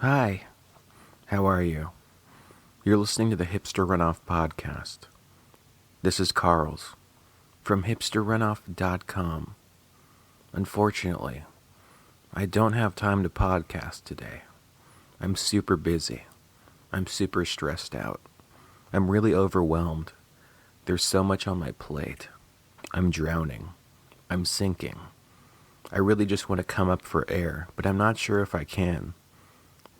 Hi, how are you? You're listening to the Hipster Runoff podcast. This is Carl's from hipsterrunoff.com. Unfortunately, I don't have time to podcast today. I'm super busy. I'm super stressed out. I'm really overwhelmed. There's so much on my plate. I'm drowning. I'm sinking. I really just want to come up for air, but I'm not sure if I can.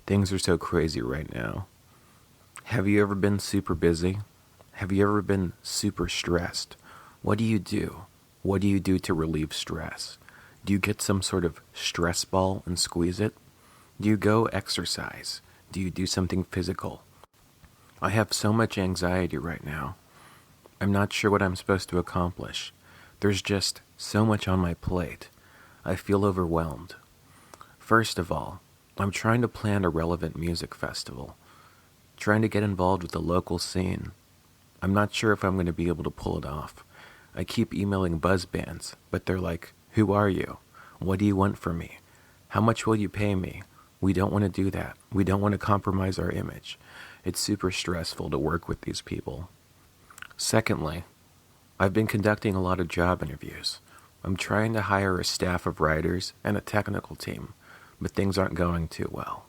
Things are so crazy right now. Have you ever been super busy? Have you ever been super stressed? What do you do? What do you do to relieve stress? Do you get some sort of stress ball and squeeze it? Do you go exercise? Do you do something physical? I have so much anxiety right now. I'm not sure what I'm supposed to accomplish. There's just so much on my plate. I feel overwhelmed. First of all, I'm trying to plan a relevant music festival. Trying to get involved with the local scene. I'm not sure if I'm going to be able to pull it off. I keep emailing buzz bands, but they're like, who are you? What do you want from me? How much will you pay me? We don't want to do that. We don't want to compromise our image. It's super stressful to work with these people. Secondly, I've been conducting a lot of job interviews. I'm trying to hire a staff of writers and a technical team, but things aren't going too well.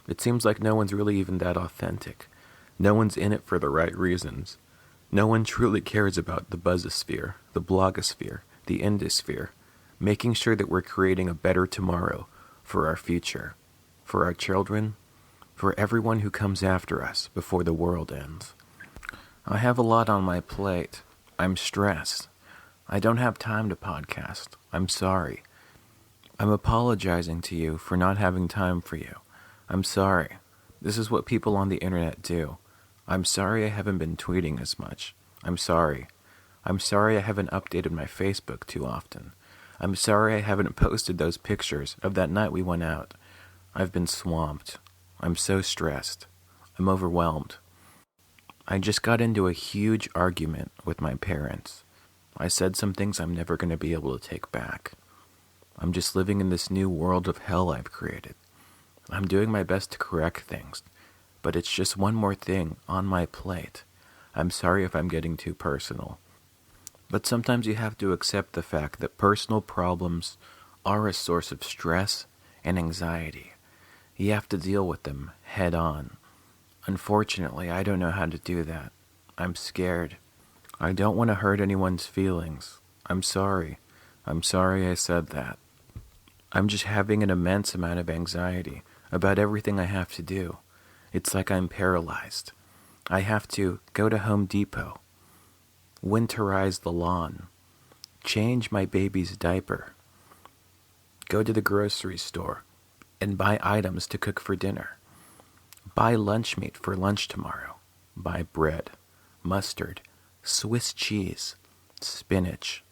It seems like no one's really even that authentic. No one's in it for the right reasons. No one truly cares about the buzzosphere, the blogosphere, the indosphere, making sure that we're creating a better tomorrow for our future, for our children, for everyone who comes after us before the world ends. I have a lot on my plate. I'm stressed. I don't have time to podcast. I'm sorry. I'm apologizing to you for not having time for you. I'm sorry. This is what people on the internet do. I'm sorry I haven't been tweeting as much. I'm sorry. I'm sorry I haven't updated my Facebook too often. I'm sorry I haven't posted those pictures of that night we went out. I've been swamped. I'm so stressed. I'm overwhelmed. I just got into a huge argument with my parents. I said some things I'm never going to be able to take back. I'm just living in this new world of hell I've created. I'm doing my best to correct things, but it's just one more thing on my plate. I'm sorry if I'm getting too personal. But sometimes you have to accept the fact that personal problems are a source of stress and anxiety. You have to deal with them head on. Unfortunately, I don't know how to do that. I'm scared. I don't want to hurt anyone's feelings. I'm sorry. I'm sorry I said that. I'm just having an immense amount of anxiety about everything I have to do. It's like I'm paralyzed. I have to go to Home Depot, winterize the lawn, change my baby's diaper, go to the grocery store, and buy items to cook for dinner, buy lunch meat for lunch tomorrow, buy bread, mustard, Swiss cheese, spinach.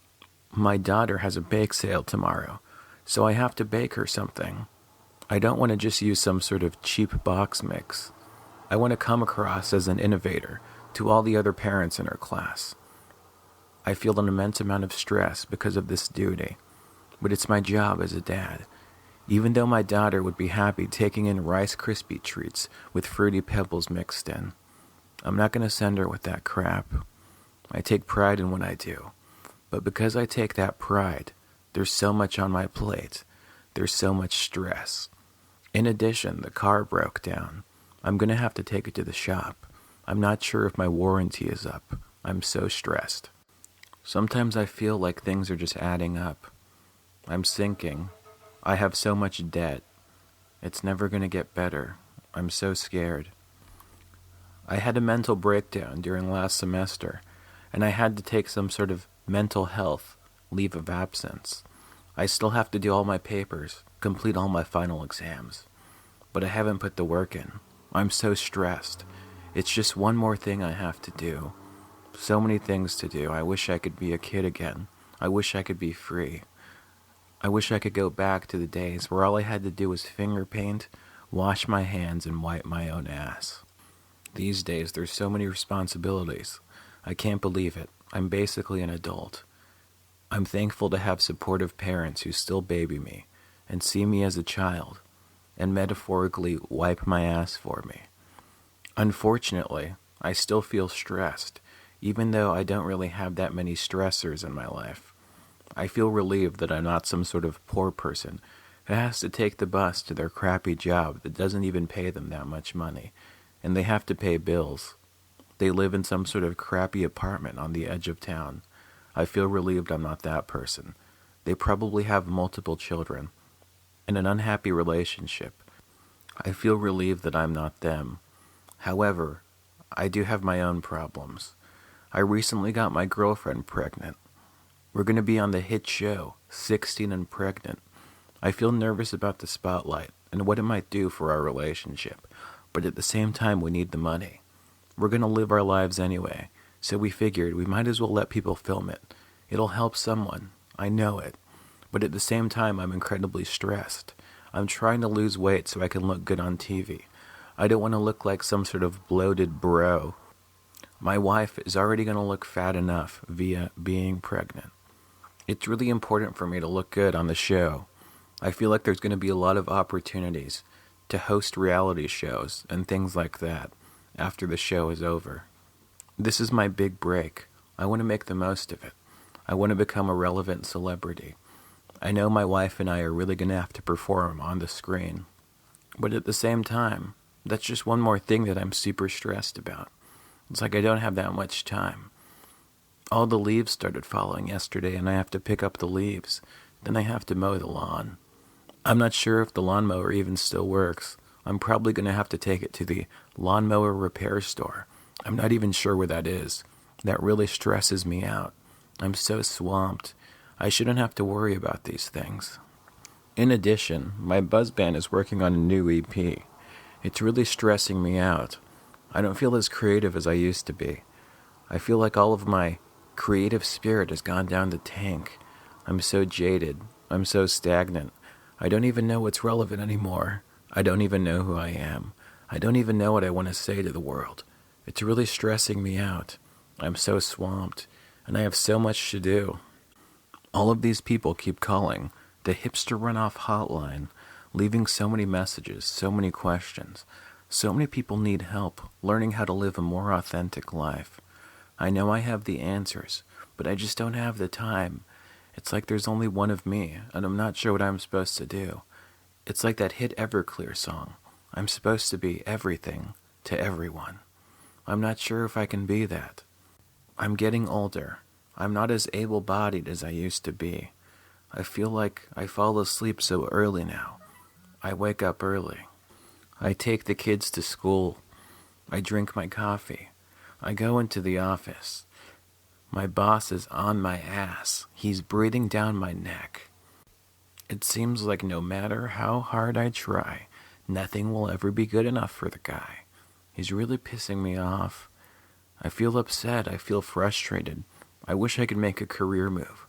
My daughter has a bake sale tomorrow, so I have to bake her something. I don't want to just use some sort of cheap box mix. I want to come across as an innovator to all the other parents in her class. I feel an immense amount of stress because of this duty, but it's my job as a dad. Even though my daughter would be happy taking in Rice Krispie treats with Fruity Pebbles mixed in, I'm not going to send her with that crap. I take pride in what I do, but because I take that pride, there's so much on my plate. There's so much stress. In addition, the car broke down. I'm going to have to take it to the shop. I'm not sure if my warranty is up. I'm so stressed. Sometimes I feel like things are just adding up. I'm sinking. I have so much debt. It's never going to get better. I'm so scared. I had a mental breakdown during last semester, and I had to take some sort of mental health leave of absence. I still have to do all my papers, complete all my final exams, but I haven't put the work in. I'm so stressed. It's just one more thing I have to do. So many things to do. I wish I could be a kid again. I wish I could be free. I wish I could go back to the days where all I had to do was finger paint, wash my hands, and wipe my own ass. These days, there's so many responsibilities. I can't believe it. I'm basically an adult. I'm thankful to have supportive parents who still baby me and see me as a child. and metaphorically wipe my ass for me. Unfortunately, I still feel stressed, even though I don't really have that many stressors in my life. I feel relieved that I'm not some sort of poor person who has to take the bus to their crappy job that doesn't even pay them that much money, and they have to pay bills. They live in some sort of crappy apartment on the edge of town. I feel relieved I'm not that person. They probably have multiple children and an unhappy relationship. I feel relieved that I'm not them. However, I do have my own problems. I recently got my girlfriend pregnant. We're going to be on the hit show, 16 and Pregnant. I feel nervous about the spotlight and what it might do for our relationship, but at the same time we need the money. We're going to live our lives anyway, so we figured we might as well let people film it. It'll help someone, I know it, but at the same time I'm incredibly stressed. I'm trying to lose weight so I can look good on TV. I don't want to look like some sort of bloated bro. My wife is already going to look fat enough via being pregnant. It's really important for me to look good on the show. I feel like there's going to be a lot of opportunities to host reality shows and things like that after the show is over. This is my big break. I want to make the most of it. I want to become a relevant celebrity. I know my wife and I are really going to have to perform on the screen. But at the same time, that's just one more thing that I'm super stressed about. It's like I don't have that much time. All the leaves started falling yesterday and I have to pick up the leaves. Then I have to mow the lawn. I'm not sure if the lawnmower even still works. I'm probably going to have to take it to the lawnmower repair store. I'm not even sure where that is. That really stresses me out. I'm so swamped. I shouldn't have to worry about these things. In addition, my buzz band is working on a new EP. It's really stressing me out. I don't feel as creative as I used to be. I feel like all of my creative spirit has gone down the tank. I'm so jaded. I'm so stagnant. I don't even know what's relevant anymore. I don't even know who I am. I don't even know what I want to say to the world. It's really stressing me out. I'm so swamped, and I have so much to do. All of these people keep calling the Hipster Runoff hotline, leaving so many messages, so many questions. So many people need help learning how to live a more authentic life. I know I have the answers, but I just don't have the time. It's like there's only one of me, and I'm not sure what I'm supposed to do. It's like that hit Everclear song. I'm supposed to be everything to everyone. I'm not sure if I can be that. I'm getting older. I'm not as able-bodied as I used to be. I feel like I fall asleep so early now. I wake up early. I take the kids to school. I drink my coffee. I go into the office. My boss is on my ass. He's breathing down my neck. It seems like no matter how hard I try, nothing will ever be good enough for the guy. He's really pissing me off. I feel upset. I feel frustrated. I wish I could make a career move.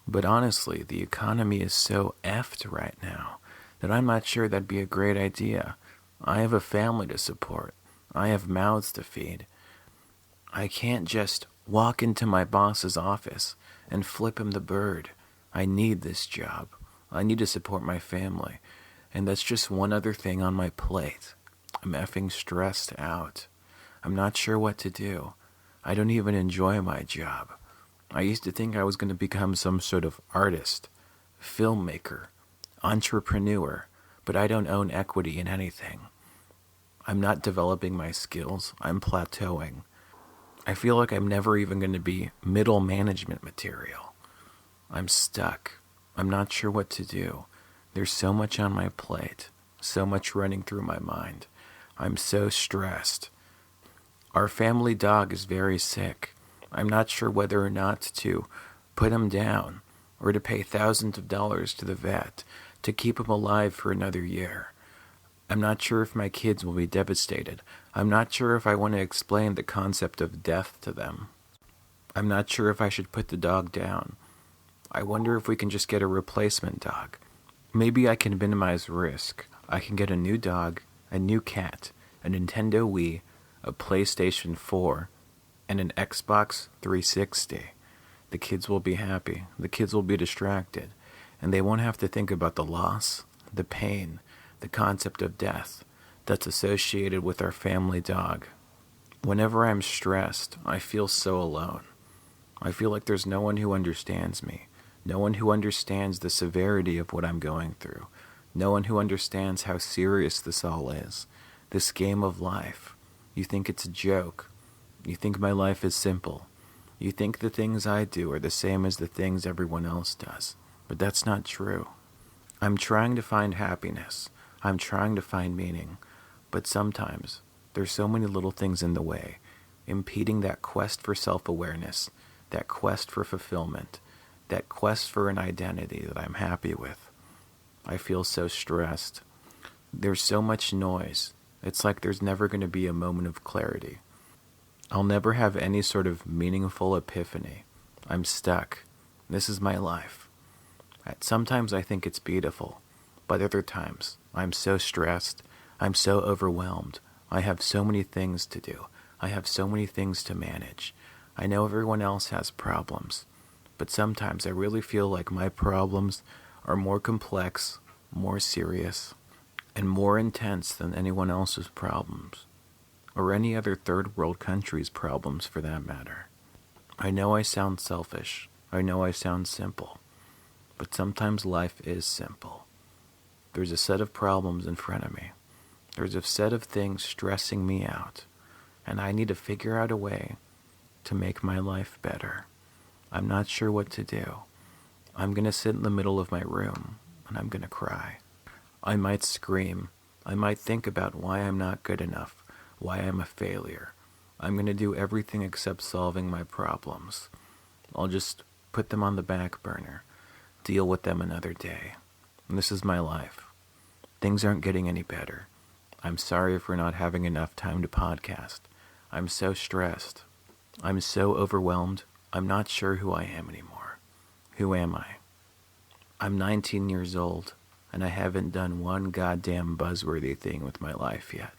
But honestly, the economy is so effed right now that I'm not sure that'd be a great idea. I have a family to support. I have mouths to feed. I can't just walk into my boss's office and flip him the bird. I need this job. I need to support my family. And that's just one other thing on my plate. I'm effing stressed out. I'm not sure what to do. I don't even enjoy my job. I used to think I was going to become some sort of artist, filmmaker, entrepreneur, but I don't own equity in anything. I'm not developing my skills. I'm plateauing. I feel like I'm never even going to be middle management material. I'm stuck. I'm not sure what to do. There's so much on my plate, so much running through my mind. I'm so stressed. Our family dog is very sick. I'm not sure whether or not to put him down or to pay thousands of dollars to the vet to keep him alive for another year. I'm not sure if my kids will be devastated. I'm not sure if I want to explain the concept of death to them. I'm not sure if I should put the dog down. I wonder if we can just get a replacement dog. Maybe I can minimize risk. I can get a new dog, a new cat, a Nintendo Wii, a PlayStation 4, and an Xbox 360. The kids will be happy. The kids will be distracted. And they won't have to think about the loss, the pain, the concept of death that's associated with our family dog. Whenever I'm stressed, I feel so alone. I feel like there's no one who understands me, no one who understands the severity of what I'm going through, no one who understands how serious this all is, this game of life. You think it's a joke. You think my life is simple. You think the things I do are the same as the things everyone else does. But that's not true. I'm trying to find happiness. I'm trying to find meaning. But sometimes there's so many little things in the way, impeding that quest for self-awareness, that quest for fulfillment, that quest for an identity that I'm happy with. I feel so stressed. There's so much noise. It's like there's never going to be a moment of clarity. I'll never have any sort of meaningful epiphany. I'm stuck. This is my life. Sometimes I think it's beautiful, but other times I'm so stressed. I'm so overwhelmed. I have so many things to do. I have so many things to manage. I know everyone else has problems, but sometimes I really feel like my problems are more complex, more serious, and more intense than anyone else's problems, or any other third world country's problems for that matter. I know I sound selfish. I know I sound simple, but sometimes life is simple. There's a set of problems in front of me. There's a set of things stressing me out, and I need to figure out a way to make my life better. I'm not sure what to do. I'm going to sit in the middle of my room, and I'm going to cry. I might scream. I might think about why I'm not good enough, why I'm a failure. I'm going to do everything except solving my problems. I'll just put them on the back burner, deal with them another day. And this is my life. Things aren't getting any better. I'm sorry for not having enough time to podcast. I'm so stressed. I'm so overwhelmed. I'm not sure who I am anymore. Who am I? I'm 19 years old, and I haven't done one goddamn buzzworthy thing with my life yet.